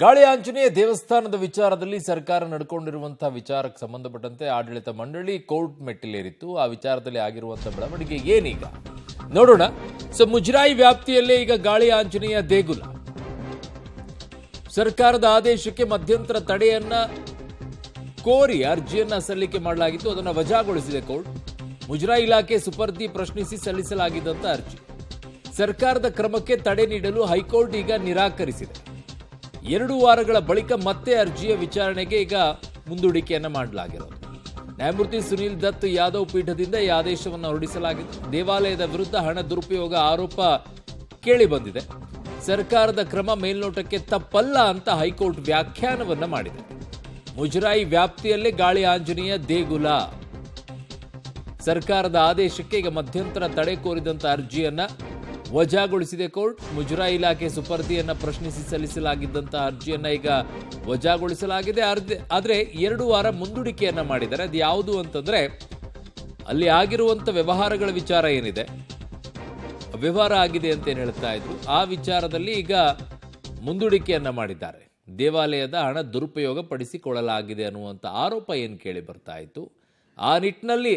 ಗಾಳಿ ಆಂಜನೇಯ ದೇವಸ್ಥಾನದ ವಿಚಾರದಲ್ಲಿ ಸರ್ಕಾರ ನಡ್ಕೊಂಡಿರುವಂತಹ ವಿಚಾರಕ್ಕೆ ಸಂಬಂಧಪಟ್ಟಂತೆ ಆಡಳಿತ ಮಂಡಳಿ ಕೋರ್ಟ್ ಮೆಟ್ಟಿಲೇರಿತ್ತು. ಆ ವಿಚಾರದಲ್ಲಿ ಆಗಿರುವಂತಹ ಬೆಳವಣಿಗೆ ಏನೀಗ ನೋಡೋಣ. ಮುಜರಾಯಿ ವ್ಯಾಪ್ತಿಯಲ್ಲೇ ಈಗ ಗಾಳಿ ಆಂಜನೇಯ ದೇಗುಲ ಸರ್ಕಾರದ ಆದೇಶಕ್ಕೆ ಮಧ್ಯಂತರ ತಡೆಯನ್ನ ಕೋರಿ ಅರ್ಜಿಯನ್ನ ಸಲ್ಲಿಕೆ ಮಾಡಲಾಗಿತ್ತು. ಅದನ್ನು ವಜಾಗೊಳಿಸಿದೆ ಕೋರ್ಟ್. ಮುಜರಾಯಿ ಇಲಾಖೆ ಸುಪರ್ದಿ ಪ್ರಶ್ನಿಸಿ ಸಲ್ಲಿಸಲಾಗಿದ್ದಂತ ಅರ್ಜಿ ಸರ್ಕಾರದ ಕ್ರಮಕ್ಕೆ ತಡೆ ನೀಡಲು ಹೈಕೋರ್ಟ್ ಈಗ ನಿರಾಕರಿಸಿದೆ. 2 ವಾರಗಳ ಬಳಿಕ ಮತ್ತೆ ಅರ್ಜಿಯ ವಿಚಾರಣೆಗೆ ಈಗ ಮುಂದೂಡಿಕೆಯನ್ನ ಮಾಡಲಾಗಿರೋದು. ನ್ಯಾಯಮೂರ್ತಿ ಸುನೀಲ್ ದತ್ ಯಾದವ್ ಪೀಠದಿಂದ ಈ ಆದೇಶವನ್ನು ಹೊರಡಿಸಲಾಗಿದೆ. ದೇವಾಲಯದ ವಿರುದ್ಧ ಹಣ ದುರುಪಯೋಗ ಆರೋಪ ಕೇಳಿ ಬಂದಿದೆ. ಸರ್ಕಾರದ ಕ್ರಮ ಮೇಲ್ನೋಟಕ್ಕೆ ತಪ್ಪಲ್ಲ ಅಂತ ಹೈಕೋರ್ಟ್ ವ್ಯಾಖ್ಯಾನವನ್ನ ಮಾಡಿದೆ. ಮುಜರಾಯಿ ವ್ಯಾಪ್ತಿಯಲ್ಲೇ ಗಾಳಿ ಆಂಜನೇಯ ದೇಗುಲ ಸರ್ಕಾರದ ಆದೇಶಕ್ಕೆ ಈಗ ಮಧ್ಯಂತರ ತಡೆ ಕೋರಿದಂತ ಅರ್ಜಿಯನ್ನ ವಜಾಗೊಳಿಸಿದೆ ಕೋರ್ಟ್. ಮುಜರಾಯಿ ಇಲಾಖೆ ಸುಪರ್ದಿಯನ್ನ ಪ್ರಶ್ನಿಸಿ ಸಲ್ಲಿಸಲಾಗಿದ್ದಂತಹ ಅರ್ಜಿಯನ್ನ ಈಗ ವಜಾಗೊಳಿಸಲಾಗಿದೆ. ಆದ್ರೆ 2 ವಾರ ಮುಂದೂಡಿಕೆಯನ್ನ ಮಾಡಿದ್ದಾರೆ. ಅದು ಯಾವುದು ಅಂತಂದ್ರೆ ಅಲ್ಲಿ ಆಗಿರುವಂತ ವ್ಯವಹಾರಗಳ ವಿಚಾರ ಏನಿದೆ, ವ್ಯವಹಾರ ಆಗಿದೆ ಅಂತ ಏನ್ ಹೇಳ್ತಾ ಇದ್ರು, ಆ ವಿಚಾರದಲ್ಲಿ ಈಗ ಮುಂದೂಡಿಕೆಯನ್ನ ಮಾಡಿದ್ದಾರೆ. ದೇವಾಲಯದ ಹಣ ದುರುಪಯೋಗ ಪಡಿಸಿಕೊಳ್ಳಲಾಗಿದೆ ಅನ್ನುವಂಥ ಆರೋಪ ಏನು ಕೇಳಿ ಬರ್ತಾ ಇತ್ತು. ಆ ನಿಟ್ಟಿನಲ್ಲಿ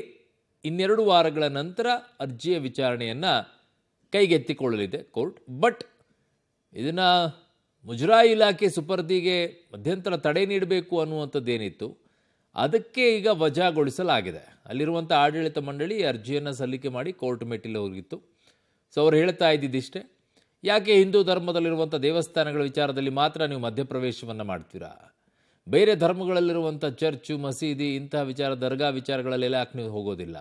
2 ವಾರಗಳ ನಂತರ ಅರ್ಜಿಯ ವಿಚಾರಣೆಯನ್ನ ಕೈಗೆತ್ತಿಕೊಳ್ಳಲಿದೆ ಕೋರ್ಟ್. ಬಟ್ ಇದನ್ನ ಮುಜರಾಯಿ ಇಲಾಖೆ ಸುಪರ್ದಿಗೆ ಮಧ್ಯಂತರ ತಡೆ ನೀಡಬೇಕು ಅನ್ನುವಂಥದ್ದೇನಿತ್ತು, ಅದಕ್ಕೆ ಈಗ ವಜಾಗೊಳಿಸಲಾಗಿದೆ. ಅಲ್ಲಿರುವಂಥ ಆಡಳಿತ ಮಂಡಳಿ ಅರ್ಜಿಯನ್ನು ಸಲ್ಲಿಕೆ ಮಾಡಿ ಕೋರ್ಟ್ ಮೆಟ್ಟಿಲು ಹೋಗಿತ್ತು. ಸೊ ಅವ್ರು ಹೇಳ್ತಾ ಇದ್ದಿದ್ದಿಷ್ಟೇ, ಯಾಕೆ ಹಿಂದೂ ಧರ್ಮದಲ್ಲಿರುವಂಥ ದೇವಸ್ಥಾನಗಳ ವಿಚಾರದಲ್ಲಿ ಮಾತ್ರ ನೀವು ಮಧ್ಯಪ್ರವೇಶವನ್ನು ಮಾಡ್ತೀರಾ, ಬೇರೆ ಧರ್ಮಗಳಲ್ಲಿರುವಂಥ ಚರ್ಚು ಮಸೀದಿ ಇಂತಹ ವಿಚಾರ ದರ್ಗಾ ವಿಚಾರಗಳಲ್ಲೆಲ್ಲ ಯಾಕೆ ನೀವು ಹೋಗೋದಿಲ್ಲ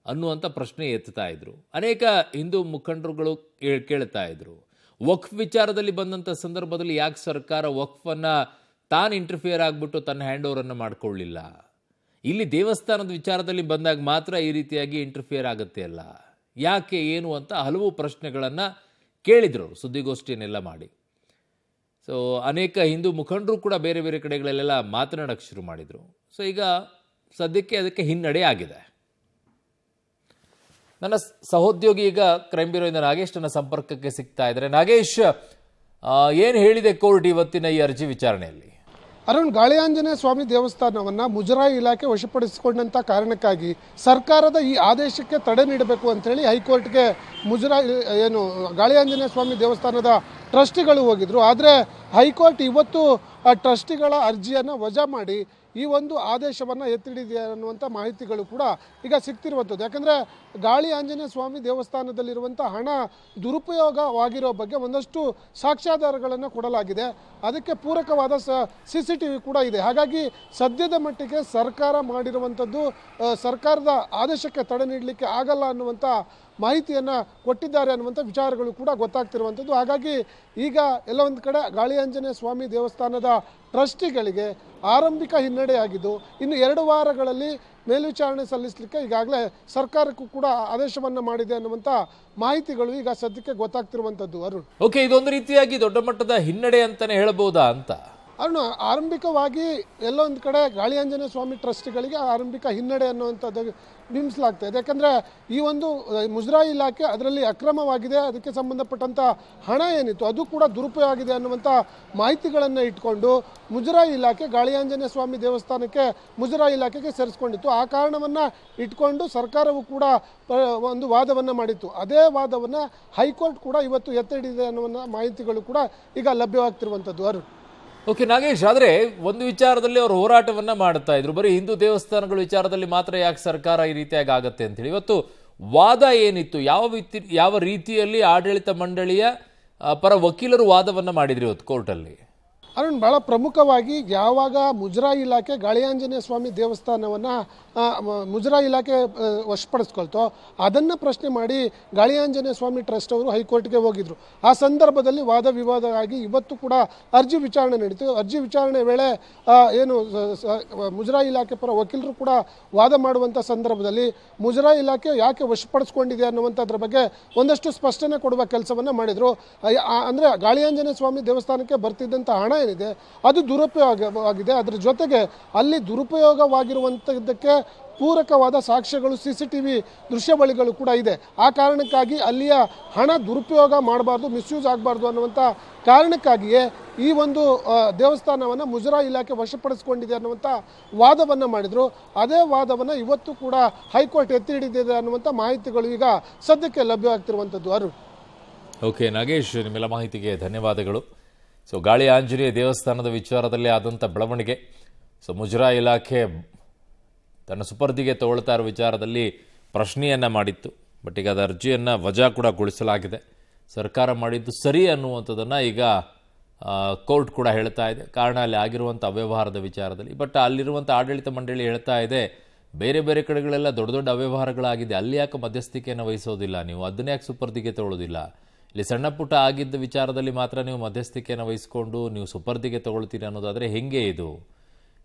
ಅನ್ನುವಂಥ ಪ್ರಶ್ನೆ ಎತ್ತುತ್ತಾ ಇದ್ರು. ಅನೇಕ ಹಿಂದೂ ಮುಖಂಡರುಗಳು ಕೇಳ್ತಾ ಇದ್ರು. ವಕ್ಫ್ ವಿಚಾರದಲ್ಲಿ ಬಂದಂಥ ಸಂದರ್ಭದಲ್ಲಿ ಯಾಕೆ ಸರ್ಕಾರ ವಕ್ಫನ್ನು ತಾನು ಇಂಟರ್ಫಿಯರ್ ಆಗಿಬಿಟ್ಟು ತನ್ನ ಹ್ಯಾಂಡ್ ಓವರನ್ನು ಮಾಡಿಕೊಳ್ಳಿಲ್ಲ, ಇಲ್ಲಿ ದೇವಸ್ಥಾನದ ವಿಚಾರದಲ್ಲಿ ಬಂದಾಗ ಮಾತ್ರ ಈ ರೀತಿಯಾಗಿ ಇಂಟರ್ಫಿಯರ್ ಆಗುತ್ತೆ ಅಲ್ಲ, ಯಾಕೆ ಏನು ಅಂತ ಹಲವು ಪ್ರಶ್ನೆಗಳನ್ನು ಕೇಳಿದರು ಸುದ್ದಿಗೋಷ್ಠಿಯನ್ನೆಲ್ಲ ಮಾಡಿ. ಸೊ ಅನೇಕ ಹಿಂದೂ ಮುಖಂಡರು ಕೂಡ ಬೇರೆ ಬೇರೆ ಕಡೆಗಳಲ್ಲೆಲ್ಲ ಮಾತನಾಡೋಕ್ಕೆ ಶುರು ಮಾಡಿದರು. ಸೊ ಈಗ ಸದ್ಯಕ್ಕೆ ಅದಕ್ಕೆ ಹಿನ್ನಡೆ ಆಗಿದೆ. ನನ್ನ ಸಹೋದ್ಯೋಗಿ ಈಗ ಕ್ರೈಮ್ ಬ್ಯೂರೋಯಿಂದ ನಾಗೇಶ್ ನನ್ನ ಸಂಪರ್ಕಕ್ಕೆ ಸಿಗ್ತಾ ಇದ್ದಾರೆ. ನಾಗೇಶ್, ಏನು ಹೇಳಿದೆ ಕೋರ್ಟ್ ಇವತ್ತಿನ ಈ ಅರ್ಜಿ ವಿಚಾರಣೆಯಲ್ಲಿ? ಅರುಣ್, ಗಾಳಿ ಆಂಜನೇಯ ಸ್ವಾಮಿ ದೇವಸ್ಥಾನವನ್ನು ಮುಜರಾಯಿ ಇಲಾಖೆ ವಶಪಡಿಸಿಕೊಂಡಂಥ ಕಾರಣಕ್ಕಾಗಿ ಸರ್ಕಾರದ ಈ ಆದೇಶಕ್ಕೆ ತಡೆ ನೀಡಬೇಕು ಅಂತೇಳಿ ಹೈಕೋರ್ಟ್ಗೆ ಗಾಳಿ ಆಂಜನೇಯ ಸ್ವಾಮಿ ದೇವಸ್ಥಾನದ ಟ್ರಸ್ಟಿಗಳು ಹೋಗಿದ್ರು. ಆದರೆ ಹೈಕೋರ್ಟ್ ಇವತ್ತು ಆ ಟ್ರಸ್ಟಿಗಳ ಅರ್ಜಿಯನ್ನು ವಜಾ ಮಾಡಿ ಈ ಒಂದು ಆದೇಶವನ್ನು ಎತ್ತಿಡಿದೆ ಅನ್ನುವಂಥ ಮಾಹಿತಿಗಳು ಕೂಡ ಈಗ ಸಿಗ್ತಿರುವಂಥದ್ದು. ಯಾಕಂದರೆ ಗಾಳಿ ಆಂಜನೇಯ ಸ್ವಾಮಿ ದೇವಸ್ಥಾನದಲ್ಲಿರುವಂಥ ಹಣ ದುರುಪಯೋಗವಾಗಿರೋ ಬಗ್ಗೆ ಒಂದಷ್ಟು ಸಾಕ್ಷ್ಯಾಧಾರಗಳನ್ನು ಕೊಡಲಾಗಿದೆ. ಅದಕ್ಕೆ ಪೂರಕವಾದ CCTV ಕೂಡ ಇದೆ. ಹಾಗಾಗಿ ಸದ್ಯದ ಮಟ್ಟಿಗೆ ಸರ್ಕಾರ ಮಾಡಿರುವಂಥದ್ದು ಸರ್ಕಾರದ ಆದೇಶಕ್ಕೆ ತಡೆ ನೀಡಲಿಕ್ಕೆ ಆಗಲ್ಲ ಅನ್ನುವಂಥ ಮಾಹಿತಿಯನ್ನು ಕೊಟ್ಟಿದ್ದಾರೆ ಅನ್ನುವಂಥ ವಿಚಾರಗಳು ಕೂಡ ಗೊತ್ತಾಗ್ತಿರುವಂಥದ್ದು. ಹಾಗಾಗಿ ಈಗ ಎಲ್ಲ ಒಂದು ಕಡೆ ಗಾಳಿ ಆಂಜನೇಯ ಸ್ವಾಮಿ ದೇವಸ್ಥಾನದ ಟ್ರಸ್ಟಿಗಳಿಗೆ ಆರಂಭಿಕ ಹಿನ್ನಡೆಯಾಗಿದ್ದು, ಇನ್ನು 2 ವಾರಗಳಲ್ಲಿ ಮೇಲ್ವಿಚಾರಣೆ ಸಲ್ಲಿಸಲಿಕ್ಕೆ ಈಗಾಗಲೇ ಸರ್ಕಾರಕ್ಕೂ ಕೂಡ ಆದೇಶವನ್ನು ಮಾಡಿದೆ ಅನ್ನುವಂಥ ಮಾಹಿತಿಗಳು ಈಗ ಸದ್ಯಕ್ಕೆ ಗೊತ್ತಾಗ್ತಿರುವಂಥದ್ದು. ಅರುಣ್, ಓಕೆ, ಇದೊಂದು ರೀತಿಯಾಗಿ ದೊಡ್ಡ ಮಟ್ಟದ ಹಿನ್ನಡೆ ಅಂತಾನೆ ಹೇಳಬಹುದಾ ಅಂತ? ಅರುಣ್, ಆರಂಭಿಕವಾಗಿ ಎಲ್ಲೊಂದು ಕಡೆ ಗಾಳಿ ಆಂಜನೇಯ ಸ್ವಾಮಿ ಟ್ರಸ್ಟ್ಗಳಿಗೆ ಆರಂಭಿಕ ಹಿನ್ನಡೆ ಅನ್ನುವಂಥದ್ದು ಬಿಂಬಿಸಲಾಗ್ತಾ ಇದೆ. ಯಾಕಂದರೆ ಈ ಒಂದು ಮುಜರಾಯಿ ಇಲಾಖೆ ಅದರಲ್ಲಿ ಅಕ್ರಮವಾಗಿದೆ, ಅದಕ್ಕೆ ಸಂಬಂಧಪಟ್ಟಂಥ ಹಣ ಏನಿತ್ತು ಅದು ಕೂಡ ದುರುಪಯೋಗ ಆಗಿದೆ ಅನ್ನುವಂಥ ಮಾಹಿತಿಗಳನ್ನು ಇಟ್ಕೊಂಡು ಮುಜರಾಯಿ ಇಲಾಖೆ ಗಾಳಿ ಆಂಜನೇಯ ಸ್ವಾಮಿ ದೇವಸ್ಥಾನಕ್ಕೆ ಮುಜರಾಯಿ ಇಲಾಖೆಗೆ ಸೇರಿಸ್ಕೊಂಡಿತ್ತು. ಆ ಕಾರಣವನ್ನು ಇಟ್ಕೊಂಡು ಸರ್ಕಾರವು ಕೂಡ ಒಂದು ವಾದವನ್ನು ಮಾಡಿತ್ತು. ಅದೇ ವಾದವನ್ನು ಹೈಕೋರ್ಟ್ ಕೂಡ ಇವತ್ತು ಎತ್ತಿಡಿದೆ ಅನ್ನುವ ಮಾಹಿತಿಗಳು ಕೂಡ ಈಗ ಲಭ್ಯವಾಗ್ತಿರುವಂಥದ್ದು. ಅರುಣ್, ಓಕೆ ನಾಗೇಶ್, ಆದರೆ ಒಂದು ವಿಚಾರದಲ್ಲಿ ಅವರು ಹೋರಾಟವನ್ನ ಮಾಡ್ತಾ ಇದ್ರು, ಬರೀ ಹಿಂದೂ ದೇವಸ್ಥಾನಗಳ ವಿಚಾರದಲ್ಲಿ ಮಾತ್ರ ಯಾಕೆ ಸರ್ಕಾರ ಈ ರೀತಿಯಾಗಿ ಆಗತ್ತೆ ಅಂತೇಳಿ. ಇವತ್ತು ವಾದ ಏನಿತ್ತು, ಯಾವ ರೀತಿಯಲ್ಲಿ ಆಡಳಿತ ಮಂಡಳಿಯ ಪರ ವಕೀಲರು ವಾದವನ್ನ ಮಾಡಿದ್ರು ಇವತ್ತು ಕೋರ್ಟಲ್ಲಿ? ಅರುಣ್, ಬಹಳ ಪ್ರಮುಖವಾಗಿ ಯಾವಾಗ ಮುಜರಾಯಿ ಇಲಾಖೆ ಗಾಳಿ ಆಂಜನೇಯ ಸ್ವಾಮಿ ದೇವಸ್ಥಾನವನ್ನು ಮುಜರಾಯಿ ಇಲಾಖೆ ವಶಪಡಿಸ್ಕೊಳ್ತೋ ಅದನ್ನು ಪ್ರಶ್ನೆ ಮಾಡಿ ಗಾಳಿ ಆಂಜನೇಯ ಸ್ವಾಮಿ ಟ್ರಸ್ಟ್ ಅವರು ಹೈಕೋರ್ಟ್ಗೆ ಹೋಗಿದ್ರು. ಆ ಸಂದರ್ಭದಲ್ಲಿ ವಾದ ವಿವಾದ ಆಗಿ ಇವತ್ತು ಕೂಡ ಅರ್ಜಿ ವಿಚಾರಣೆ ನಡೀತು. ಅರ್ಜಿ ವಿಚಾರಣೆ ವೇಳೆ ಮುಜರಾಯಿ ಇಲಾಖೆ ಪರ ವಕೀಲರು ಕೂಡ ವಾದ ಮಾಡುವಂಥ ಸಂದರ್ಭದಲ್ಲಿ ಮುಜರಾಯಿ ಇಲಾಖೆ ಯಾಕೆ ವಶಪಡಿಸ್ಕೊಂಡಿದೆ ಅನ್ನುವಂಥದ್ರ ಬಗ್ಗೆ ಒಂದಷ್ಟು ಸ್ಪಷ್ಟನೆ ಕೊಡುವ ಕೆಲಸವನ್ನು ಮಾಡಿದರು. ಅಂದರೆ ಗಾಳಿ ಆಂಜನೇಯ ಸ್ವಾಮಿ ದೇವಸ್ಥಾನಕ್ಕೆ ಬರ್ತಿದ್ದಂಥ ಹಣ ಏನಿದೆ ಅದು ದುರುಪಯೋಗವಾಗಿದೆ. ಅದರ ಜೊತೆಗೆ ಅಲ್ಲಿ ದುರುಪಯೋಗವಾಗಿರುವಂಥದ್ದಕ್ಕೆ ಪೂರಕವಾದ ಸಾಕ್ಷ್ಯಗಳು CCTV ದೃಶ್ಯಾವಳಿಗಳು ಕೂಡ ಇದೆ. ಆ ಕಾರಣಕ್ಕಾಗಿ ಅಲ್ಲಿಯ ಹಣ ದುರುಪಯೋಗ ಮಾಡಬಾರ್ದು, ಮಿಸ್ಯೂಸ್ ಆಗಬಾರ್ದು ಅನ್ನುವಂಥ ಕಾರಣಕ್ಕಾಗಿಯೇ ಈ ಒಂದು ದೇವಸ್ಥಾನವನ್ನು ಮುಜರಾಯಿ ಇಲಾಖೆ ವಶಪಡಿಸಿಕೊಂಡಿದೆ ಅನ್ನುವಂಥ ವಾದವನ್ನು ಮಾಡಿದರು. ಅದೇ ವಾದವನ್ನು ಇವತ್ತು ಕೂಡ ಹೈಕೋರ್ಟ್ ಎತ್ತಿ ಹಿಡಿದಿದೆ ಅನ್ನುವಂಥ ಮಾಹಿತಿಗಳು ಈಗ ಸದ್ಯಕ್ಕೆ ಲಭ್ಯವಾಗ್ತಿರುವಂಥದ್ದು. ಅರುಣ್. ಓಕೆ ನಾಗೇಶ್, ನಿಮ್ಮೆಲ್ಲ ಮಾಹಿತಿಗೆ ಧನ್ಯವಾದಗಳು. ಸೊ ಗಾಳಿ ಆಂಜನೇಯ ದೇವಸ್ಥಾನದ ವಿಚಾರದಲ್ಲಿ ಆದಂಥ ಬೆಳವಣಿಗೆ, ಸೊ ಮುಜರಾಯಿ ಇಲಾಖೆ ತನ್ನ ಸುಪರ್ದಿಗೆ ತಗೊಳ್ತಾ ಇರೋ ವಿಚಾರದಲ್ಲಿ ಪ್ರಶ್ನೆಯನ್ನು ಮಾಡಿತ್ತು. ಬಟ್ ಈಗ ಅದು ಅರ್ಜಿಯನ್ನು ವಜಾ ಕೂಡ ಗೊಳಿಸಲಾಗಿದೆ. ಸರ್ಕಾರ ಮಾಡಿದ್ದು ಸರಿ ಅನ್ನುವಂಥದ್ದನ್ನು ಈಗ ಕೋರ್ಟ್ ಕೂಡ ಹೇಳ್ತಾ ಇದೆ. ಕಾರಣ ಅಲ್ಲಿ ಆಗಿರುವಂಥ ಅವ್ಯವಹಾರದ ವಿಚಾರದಲ್ಲಿ. ಬಟ್ ಅಲ್ಲಿರುವಂಥ ಆಡಳಿತ ಮಂಡಳಿ ಹೇಳ್ತಾ ಇದೆ, ಬೇರೆ ಬೇರೆ ಕಡೆಗಳೆಲ್ಲ ದೊಡ್ಡ ದೊಡ್ಡ ಅವ್ಯವಹಾರಗಳಾಗಿದೆ, ಅಲ್ಲಿ ಯಾಕೆ ಮಧ್ಯಸ್ಥಿಕೆಯನ್ನು ವಹಿಸೋದಿಲ್ಲ, ನೀವು ಅದನ್ನೇ ಯಾಕೆ ಸುಪರ್ದಿಗೆ ತಗೊಳ್ಳೋದಿಲ್ಲ, ಇಲ್ಲಿ ಸಣ್ಣ ಪುಟ್ಟ ಆಗಿದ್ದ ವಿಚಾರದಲ್ಲಿ ಮಾತ್ರ ನೀವು ಮಧ್ಯಸ್ಥಿಕೆಯನ್ನು ವಹಿಸ್ಕೊಂಡು ನೀವು ಸುಪರ್ದಿಗೆ ತಗೊಳ್ತೀರಿ ಅನ್ನೋದಾದರೆ ಹೆಂಗೆ ಇದು?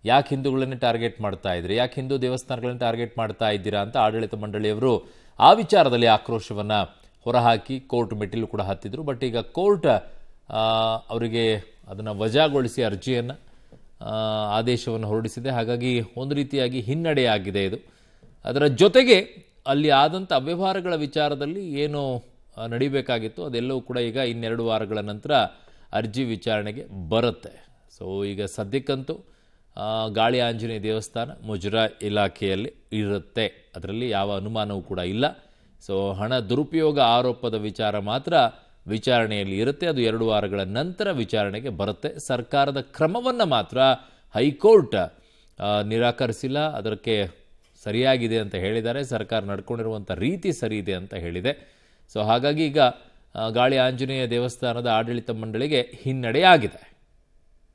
ಯಾಕೆ ಹಿಂದೂಗಳನ್ನೇ ಟಾರ್ಗೆಟ್ ಮಾಡ್ತಾ ಇದ್ರಿ, ಯಾಕೆ ಹಿಂದೂ ದೇವಸ್ಥಾನಗಳನ್ನ ಟಾರ್ಗೆಟ್ ಮಾಡ್ತಾ ಇದ್ದೀರಾ ಅಂತ ಆಡಳಿತ ಮಂಡಳಿಯವರು ಆ ವಿಚಾರದಲ್ಲಿ ಆಕ್ರೋಶವನ್ನು ಹೊರಹಾಕಿ ಕೋರ್ಟ್ ಮೆಟ್ಟಿಲು ಕೂಡ ಹತ್ತಿದ್ರು. ಬಟ್ ಈಗ ಕೋರ್ಟ್ ಅವರಿಗೆ ಅದನ್ನು ವಜಾಗೊಳಿಸಿ ಅರ್ಜಿಯನ್ನು ಆದೇಶವನ್ನು ಹೊರಡಿಸಿದೆ. ಹಾಗಾಗಿ ಒಂದು ರೀತಿಯಾಗಿ ಹಿನ್ನಡೆಯಾಗಿದೆ ಇದು. ಅದರ ಜೊತೆಗೆ ಅಲ್ಲಿ ಆದಂಥ ಅವ್ಯವಹಾರಗಳ ವಿಚಾರದಲ್ಲಿ ಏನು ನಡಿಬೇಕಾಗಿತ್ತು ಅದೆಲ್ಲವೂ ಕೂಡ ಈಗ 2 ವಾರಗಳ ನಂತರ ಅರ್ಜಿ ವಿಚಾರಣೆಗೆ ಬರುತ್ತೆ. ಸೊ ಈಗ ಸದ್ಯಕ್ಕಂತೂ ಗಾಳಿ ಆಂಜನೇಯ ದೇವಸ್ಥಾನ ಮುಜರಾಯಿ ಇಲಾಖೆಯಲ್ಲಿ ಇರುತ್ತೆ, ಅದರಲ್ಲಿ ಯಾವ ಅನುಮಾನವೂ ಕೂಡ ಇಲ್ಲ. ಸೊ ಹಣ ದುರುಪಯೋಗ ಆರೋಪದ ವಿಚಾರ ಮಾತ್ರ ವಿಚಾರಣೆಯಲ್ಲಿ ಇರುತ್ತೆ. ಅದು 2 ವಾರಗಳ ನಂತರ ವಿಚಾರಣೆಗೆ ಬರುತ್ತೆ. ಸರ್ಕಾರದ ಕ್ರಮವನ್ನು ಮಾತ್ರ ಹೈಕೋರ್ಟ್ ನಿರಾಕರಿಸಿಲ್ಲ, ಅದಕ್ಕೆ ಸರಿಯಾಗಿದೆ ಅಂತ ಹೇಳಿದ್ದಾರೆ. ಸರ್ಕಾರ ನಡ್ಕೊಂಡಿರುವಂಥ ರೀತಿ ಸರಿ ಇದೆ ಅಂತ ಹೇಳಿದೆ. ಸೊ ಹಾಗಾಗಿ ಈಗ ಗಾಳಿ ಆಂಜನೇಯ ದೇವಸ್ಥಾನದ ಆಡಳಿತ ಮಂಡಳಿಗೆ ಹಿನ್ನಡೆಯಾಗಿದೆ.